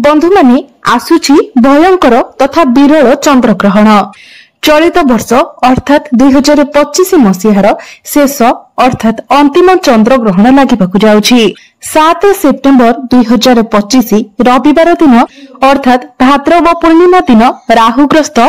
बंधु माने आसुची भयंकर तथा विरल चंद्रग्रहण। चलित वर्ष अर्थात 2025 मसीहार शेष अर्थात अंतिम चंद्रग्रहण लागिबाकु जाउछि। 7 सेप्टेम्बर 2025 रविवार दिन अर्थात भाद्रव पूर्णिमा दिन राहुग्रस्त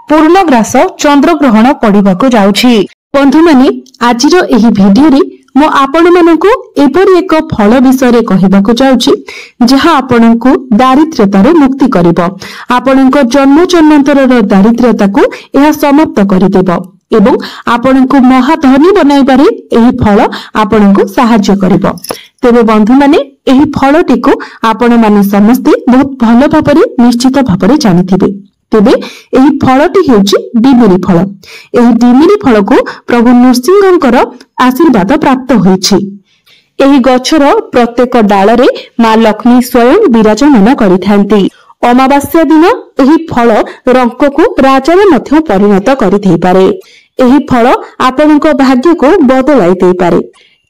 पूर्णग्रास चंद्रग्रहण पड़िबाकु जाउछि। बंधु माने आजिर एही भिडियो रे मो आपण मानकु एपरि एक फल विषय कहबाकू जाउछि जहा आपनकु दारिद्र्यतार मुक्ति करिवो। आपनक जन्म जन्मांतरर दारिद्र्यताकू एहा समाप्त करिदेबो एवं आपनकु महाधनी बनाइबारे एही फल आपनकु सहाय्य करिवो। तेबे बंधु माने एही फलटिकु आपण माने समस्ते बहुत भलो भाबरे निश्चित भाबरे जानिथिबे। तेबे एही फलटी हेउछि डिमिरी फल। एही डिमिरी फल को प्रभु नृसिंहंकर आशीर्वाद प्राप्त होइछि। एही गछर प्रत्येक डालरे मां लक्ष्मी स्वयं विराजमान करिथांती। अमावास्या दिन एही फल रंक को राजारे मध्य परिणत करि पारे। एही फल आपनक भाग्य को बदलाई देई पारे।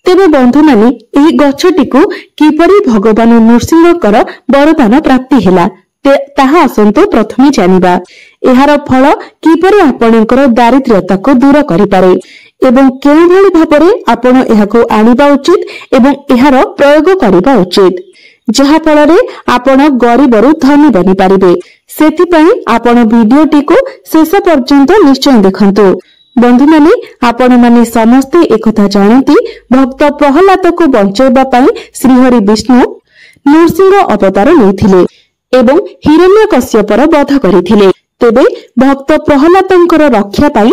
तेबे बंधु माने एही गछटिकु किपरि भगवान नृसिंहंकर वरदान प्राप्ति हेला ताहा आसंतु प्रथमे जानिबा। एहार फल किपरि आपनकर दारिद्र्यता को दूर करि पारे एवं केउ भली भाबरे आपण एहाको आनिबा उचित एवं एहार प्रयोग करिबा उचित जहा फलरे आपण गरीबरु धनी बनि पारिबे। सेति पई आपण भिडियोटी को शेष पर्यंत निश्चय देखंतु। बंधु माने आपण माने समस्त एकथा जानती भक्त प्रहलाद को बंचाइबा पई श्रीहरि विष्णु नृसिंह अवतार लेथिले एवं हिरण्यकश्यपर वध करिथिले। तेबे भक्त प्रहलादंकर रक्षा पाई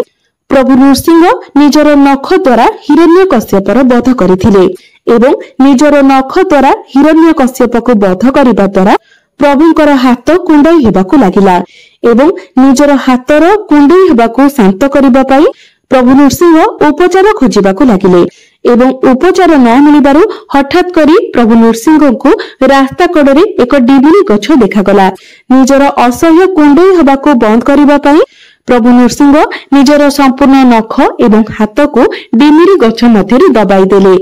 प्रभु नृसिंह निजर नख द्वारा हिरण्यकश्यपर वध करिथिले एवं निजर नख द्वारा हिरण्यकश्यप को वध करिबा द्वारा प्रभुंकर हाथ कुंडई हेबाकु लागिला एवं निजर हाथर कुंडई हेबाकु शांत करिबा पाई प्रभु नृसिंह उपचार खोजिबाकु लागिले एवं उपचार न मिलिबारु हठात करी प्रभु नृसिंह को रास्ता कड़े एक डिमिरी गछ देखागला। निजर असह्य कुंडई हबाकू बंद करिबा पई प्रभु नृसिंह निजर संपूर्ण नख एवं हाथ को डिमिरी गछ मध्यरे दबाई देले।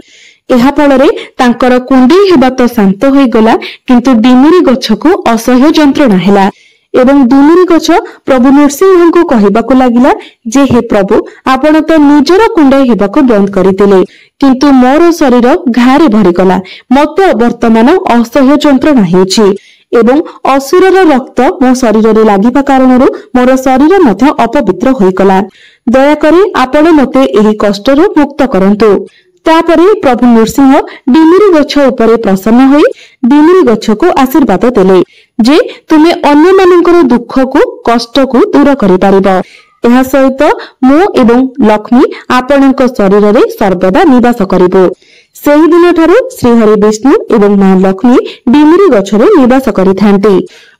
एहा फलरे तांकर कुंडई हेबा तो शांत होई गला किंतु डिमिरी गछ को असह्य जंत्रणा हेला एवं डिमिरी गछ प्रभु नृसिंह को कहिबाकू लागिला जे हे प्रभु आपण तो निजर कुंडई हेबाकू बंद करिदेले किंतु मोर शरीर घारे भरी गला। मते वर्तमान असह्य जंत्रणा हेछि एवं असुरर रक्त मो शरीर रे लागिबा कारणरु मोर शरीर मध्य अपवित्र होई गला। दया करी आपण मते एही कष्टरु मुक्त करंतु। तापरे प्रभु नृसिंह डिमिरी गछ उपरे प्रसन्न होई डिमिरी गछ को आशीर्वाद देले जे तुमे अन्य मानकर दुख को कष्ट को दूर करि पारिबो। एहा सहित मो एवं लक्ष्मी आपनक शरीर रे सर्वदा निवास करिबो। सेही दिन ठारू श्रीहरि विष्णु एवं मां लक्ष्मी डिमिरी गछ रे निवास करिथांती।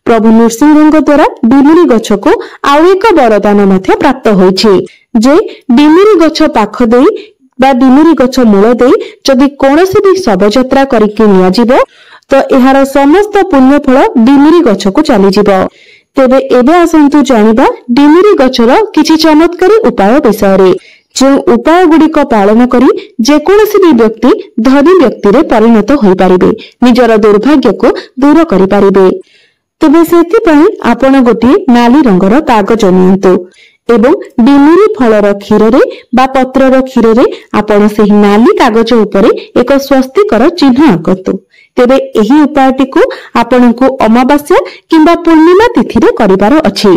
प्रभु नृसिंहଙ୍କ द्वारा डिमिरी गछ को आउ एक वरदान मध्य प्राप्त होइछि जे डिमिरी गछ पाख देई बा डिमिरी गछ मूल देई जदि कोनोसी भी शवयात्रा करिके निया जिवो तो एहार समस्त पुण्य फल डिमिरी गछ को चली जिवो। तेबे एबे आसंतु जानिबा डिमिरी गछर किछि चमत्कारी उपाय विषय रे जे उपाय गुडिक पालन करी जे कोनोसी भी व्यक्ति धनी व्यक्ति रे परिणत होई पारिबे निजर दुर्भाग्य को दूर करि पारिबे। तेबे सेति पई आपण गोटी नाली रंगर कागज नियंतु एवं डिमिरी फलर क्षीर रे बा पत्रर क्षीर रे आपण सेही नाली कागज उपरे एक स्वस्तिकर चिन्ह आंकतु। तेबे एही उपायटी को आपनकु अमावास्या किंबा पूर्णिमा तिथि रे करिवार अछि।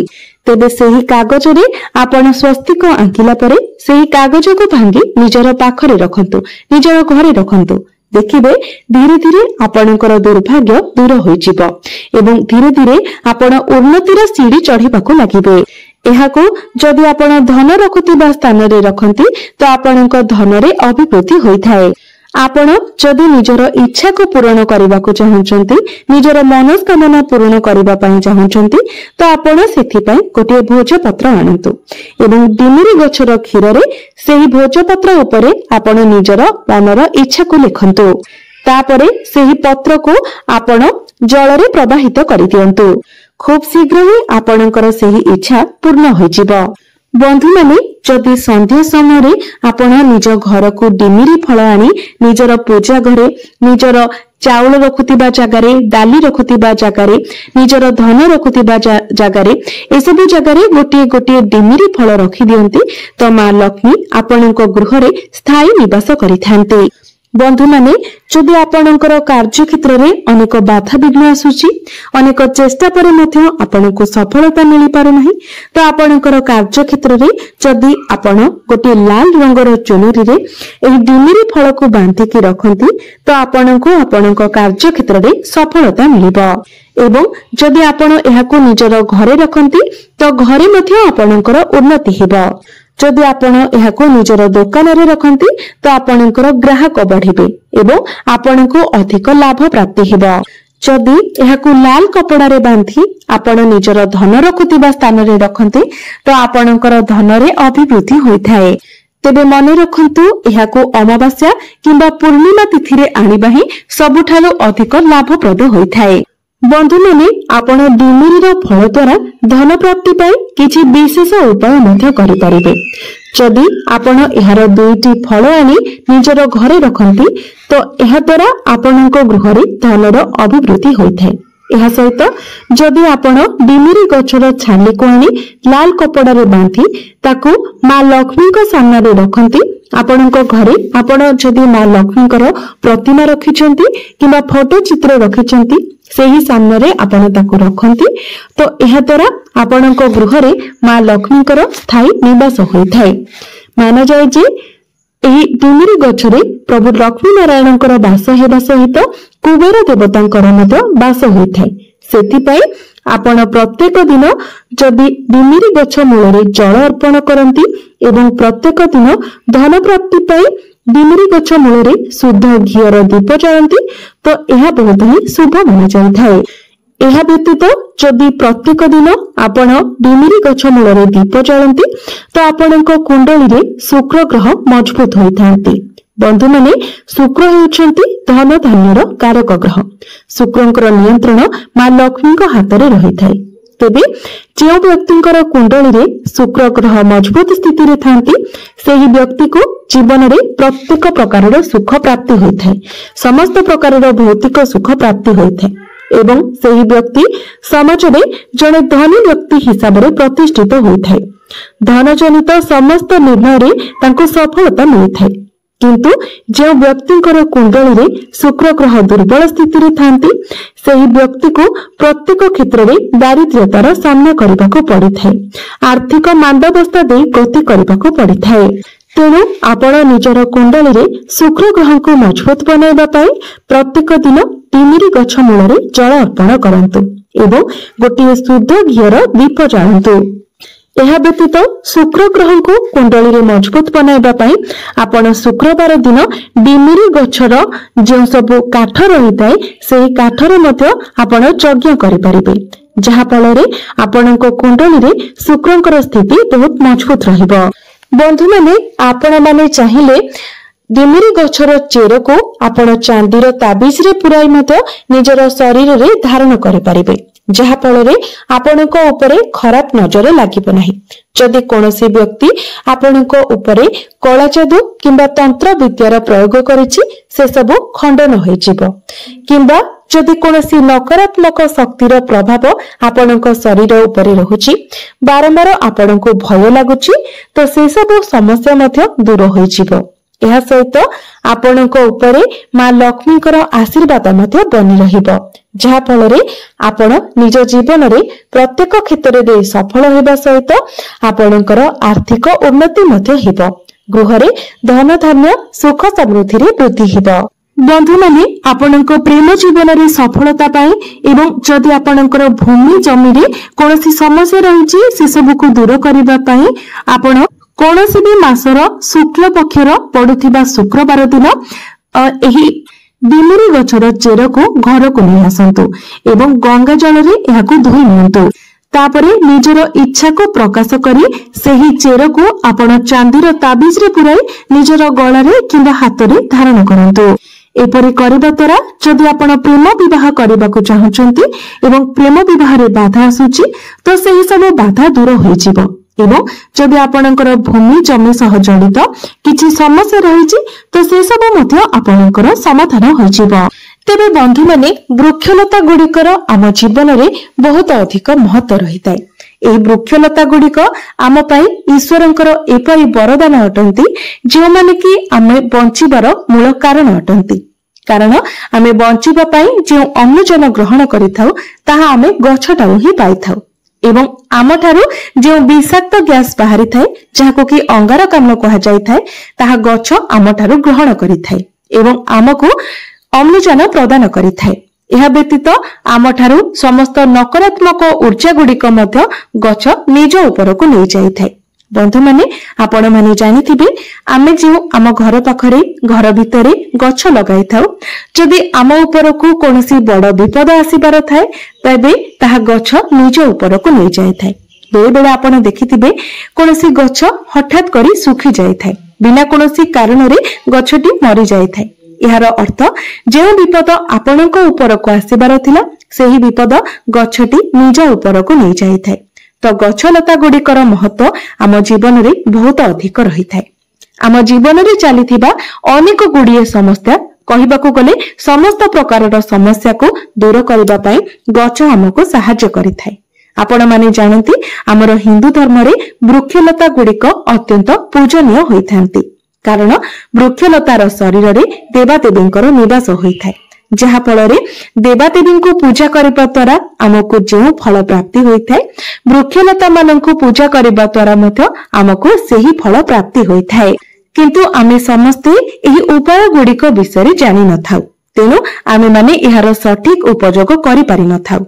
तेबे सेही कागज रे आपण स्वस्तिक आंकिला परे सेही कागज को भांगी निजर पाखरे रखंतु निजर घरे रखंतु। देखिबे धीरे धीरे आपनकर दुर्भाग्य दूर होई जिवो एवं धीरे धीरे आपण उन्नतिर सीढ़ी चढ़ीबाकू लागिबे। एहाको जदि आपण धन रखुतिबा स्थान रे रखंती तो आपनक धन रे अभिवृद्धि होइथाय। आपण जदि निजर इच्छा को पूर्ण करबाकू चाहउचंती निजर मनोकामना पूर्ण करबा पई चाहउचंती तो आपण सेथि पई गोटे भोजपत्र आनंतु एवं डिमिरी गछर क्षीर रे सेही भोजपत्र उपरे आपण निजर मनर इच्छा को लिखंतु। तापरे सेही पत्र को आपण जल रे प्रवाहित करि दियंतु। खूब शीघ्र ही आपणकर सेही इच्छा पूर्ण होई जिवो। बंधु माने जदि संध्या समय आपण निज घर को डिमिरी फल आनी निजर पूजा घरे निजर चाउल रखुथिबा जगारे डाली रखुथिबा जगारे निजर धन रखुथिबा जगारे एसबु जगारे गोटे गोटे डिमिरी फल रखि दियंती तो मां लक्ष्मी आपणक गृह रे स्थायी निवास करिथांती। बंधु माने जदि आपणकर कार्य क्षेत्र में अनेक बाधा विघ्न आसुची अनेक चेष्टा पर मध्य आपनको सफलता मिल पारु नहीं तो आपणकर कार्य क्षेत्र में जदि आपण गोटे लाल रंगर चुनरी रे एही डिमिरी फल को बांधिकी रखंती तो आपनको आपणक कार्य क्षेत्र में सफलता मिलिबो एवं जदि आपण एहाको निजर घरे रखंती तो घरे मध्य आपणकर उन्नति हेबो। जदि आपण एहाको निजर दुकान रे रखंती तो आपणकर ग्राहक बढ़िबे एवं आपणको अधिक लाभ प्राप्ति हेबो। जदि एहाको लाल कपड़ा रे बांधी आपण निजर धन रखुतिबा स्थान रे रखंती तो आपणकर धन रे अभिवृद्धि होइथाए। तेबे मने रखंतु एहाको अमावास्या किंबा पूर्णिमा तिथि रे आनिबा ही सबुठारो अधिक लाभप्रद होइथाए। बंधु माने आपण डिमिरीर फल द्वारा धन प्राप्ति पाई किछि विशेष उपाय मध्य करि परिबे। जदि आपण एहार दुईटी फल आनी निजर घरे रखंती तो एहा द्वारा आपणक गृह रे धनर अभिवृद्धि होइथाय। एहा सहित जदि आपण डिमिरी गछर छाली को आनी लाल कपड़ा रे बांधी ताकू मां लक्ष्मी को सामने रे रखंती आपणक घरे आपण जदि मां लक्ष्मीकर प्रतिमा रखिछंती किबा फोटो चित्र रखिछंती सेही सामने रे आपण ताकू रखंती तो एहा द्वारा आपणक गृह रे मां लक्ष्मीकर स्थायी निवास होइथाय। माना जाय जे एही डिमिरी गछरे प्रभु लक्ष्मी नारायणकर वास हेबा सहित कुबेर देवतांकर मध्य वास होइथाय। सेथिपाई आपण प्रत्येक दिन जदि डिमिरी गछ मूल जल अर्पण करंती एवं प्रत्येक दिन धन प्राप्ति पाई डिमिरी गछ मूल शुद्ध घीर दीप जलती तो यह बहुत ही शुभ माना जाए। यह व्यतीत जदि प्रत्येक दिन आपण डिमिरी गछ मूल दीप जलती तो आपणक कुंडली रे शुक्र ग्रह मजबूत होइथांती। बंधु माने शुक्र हेउछंती धन धान्यर कारक ग्रह। शुक्रंकर नियंत्रण मां लक्ष्मी को हाथ रे रहिथाय। तेबे जो व्यक्तिंकर कुंडली रे शुक्र ग्रह मजबूत स्थिति रे थांती सेही व्यक्ति को जीवन रे प्रत्येक प्रकार सुख प्राप्ति होइथाय। समस्त प्रकार भौतिक सुख प्राप्ति होइथाय एवं सेही व्यक्ति समाज रे जने धनी व्यक्ति हिसाब रे प्रतिष्ठित होइथाय। धन जनित समस्त निर्णय रे तांको सफलता मिलिथाय। किंतु जो व्यक्तिंकर कुंडली रे शुक्र ग्रह दुर्बल स्थिति रे थांती सेही व्यक्ति को प्रत्येक क्षेत्र में दारिद्र्यतार सामना करने को पड़िथाय। आर्थिक मांदावस्था दे गति करने को पड़िथाय। तेणु आपण निजर कुंडली रे शुक्र ग्रह को मजबूत बनाइबा पाई प्रत्येक दिन डिमिरी गछ मूल जल अर्पण करंतु एवं गोटे शुद्ध घीर दीप जालंतु। यह व्यतीत शुक्र ग्रह को कुंडली रे मजबूत बनाइबा पाई आपण शुक्रवार दिन डिमिरी गछर जो सब काठ रहिताय सेही काठरे मध्य आपण यज्ञ करि परिबे जहा फल रे आपणक कुंडली रे शुक्रंकर स्थिति बहुत मजबूत रहिबो। बंधु माने आपण माने चाहिले डिमिरी गछर चेर को आपण चांदीर ताबीज रे पुराई मध्य निजर शरीर रे धारण करि परिबे जहा फल रे आपणक उपरे खराब नजर लागिबो नाही। जदि कोनोसी व्यक्ति आपणक उपरे कला जादू किंबा तंत्र विद्यार प्रयोग करिछि से सब खंडन होई जिवो किंबा जदि कोनोसी नकारात्मक शक्तिर प्रभाव आपणक शरीर उपरे रहुछि बारंबार आपणको भय लागुछि तो से सब समस्या मध्य दूर होई जिवो। यह सहित आपणक उपरे मां लक्ष्मीकर आशीर्वाद मध्य बनी रहिबो जहा फल रे आपण निज जीवन रे प्रत्येक क्षेत्र रे सफल हेबा सहित आपणकर आर्थिक उन्नति मध्य हेबो। गृह रे धन धान्य सुख समृद्धि रे वृद्धि हेबो। बंधु माने आपणक प्रेम जीवन रे सफलता पाई एवं जदि आपणकर भूमि जमी रे कोनोसी समस्या रहिछि से सब को दूर करबा पाई आपण कोनोसी भी मासर शुक्ल पक्षर पड़ुथिबा शुक्रवार दिन एही डिमिरी गछर चेर को घर को नहीं आसंतु एवं गंगा जल रे एहाको धोई नियंतु। तापरे निजर इच्छा को प्रकाश करी सेही चेर को आपण चांदीर ताबीज रे पुराई निजर गला रे किंबा हाथ रे धारण करंतु। एपरि करबा द्वारा जदि आपण प्रेम विवाह करबाकू चाहुचंती एवं प्रेम विवाह रे बाधा आसुची तो सेही सब बाधा दूर होई जिवो एवं जदि आपणकर भूमि जमी सह जड़ित किछि समस्या रहिछि तो से सब मध्य आपणकर समाधान होई जिवो। तेबे बंधु माने वृक्षलता गुड़िकर आम जीवन में बहुत अधिक महत्व रही है। यह वृक्षलता गुड़िक आम पाई ईश्वरंकर एपरी वरदान अटंती जो माने कि आमे बंचिबार मूल कारण अटंती। कारण आमे बंचिबा पाई जो अम्लजान ग्रहण करिथाउ ताहा आमे गछटारु ही पाइथाउ एवं आमठारु जो विषाक्त गैस बाहरी थाए जहाको कि अंगारकाम्ल कहा जाय थाए ताहा गछ आमठारु ग्रहण करिथाए एवं आमको अम्लजान प्रदान करिथाए। यह व्यतीत आमठारु समस्त नकारात्मक ऊर्जा गुड़िक मध्य गछ निज उपरको नहीं जाइथाए। बंधु माने आपण माने जानिथिबे आमे जो आम घर पाखरे घर भितरे गछ लगाई थाउ जदि आम उपरको कोनोसी बड़ विपद आसीबार थाए तबे ताहा गछ निज उपरको नहीं जाइथाए। बेले बेले आपण देखिथिबे कोनोसी गछ हठात करी सुखी जाइथाए बिना कोनोसी कारण रे गछटी मरि जाइथाए। यार अर्थ जो विपद आपणक उपरको आसीबार थिला सेही विपद गछटी निज उपरको नहीं जाइथाए। तो गछलता गुड़िकर महत्व आम जीवन में बहुत अधिक रही है। आम जीवन में चली अनेक गुड़िए समस्या कहबाकू गले समस्त प्रकार समस्या को दूर करबा पई गछ हमको सहाय्य करिथाए। आपण माने जानती आमर हिंदू धर्म रे वृक्षलता गुड़िक अत्यंत पूजनीय होइथांती कारण वृक्षलतार शरीर रे देवादेवींकर निवास होइथाए जहा फल देवादेवी को पूजा करने द्वारा आमको जो फल प्राप्ति होता है वृक्षलता मान पूजा करने द्वारा आमको सही फल प्राप्ति होता है। किंतु आमे समस्ते यही उपाय गुड़िक विषय जानी न थाउ तेणु आमे माने यार सठिक उपयोग करि पारि न थाउ।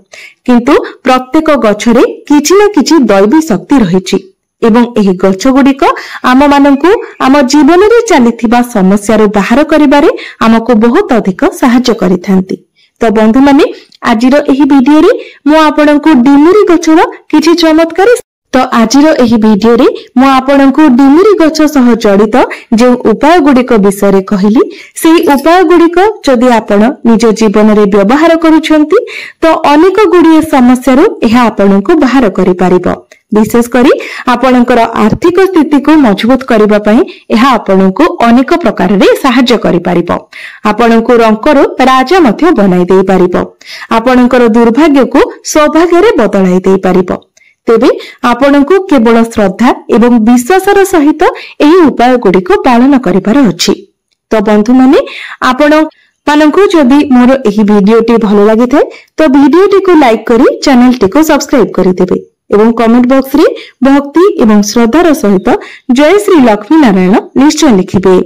किंतु प्रत्येक गछरे किछि न किछि दैवी शक्ति रहिछि एवं एही गछ गुड़िक आम मानंकु आम जीवन में चली समस्या बाहर करिबारे आमको बहुत अधिक सहायता करिथांती। तो बंधु माने आजिरो एही वीडियो रे मु आपनकु डिमुरी गछर किछि चमत्कारी वीडियो रे मु आपनकु डिमुरी गछ सह जड़ित जो उपाय गुड़िक विषय कहली सेही उपाय गुड़िक जदि आपण निज जीवन में व्यवहार करूछंती तो अनेक गुड़िए समस्या रो एहा आपनकु बाहर करि पारिबो। विशेष करी आपणकर आर्थिक स्थिति को मजबूत करबा पई एहा आपणको अनेक प्रकार रे सहायता करि पारिबो। आपणको रंकर राजा मध्य बनाई देई पारिबो। आपणकर दुर्भाग्य को सौभाग्य रे बदलाई देई पारिबो। तेबे आपणको केवल श्रद्धा एवं विश्वासर सहित एही उपाय गुड़िको पालन करिबार अछि। तो बंधु माने आपण मानंकु जदि मोर एही वीडियोटी भलो लागिथे तो वीडियोटी को लाइक करी चैनल टी को सब्सक्राइब करि देबे एवं कमेंट बॉक्स रे भक्ति एवं श्रद्धार सहित जय श्री लक्ष्मी नारायण निश्चय लिखिबे।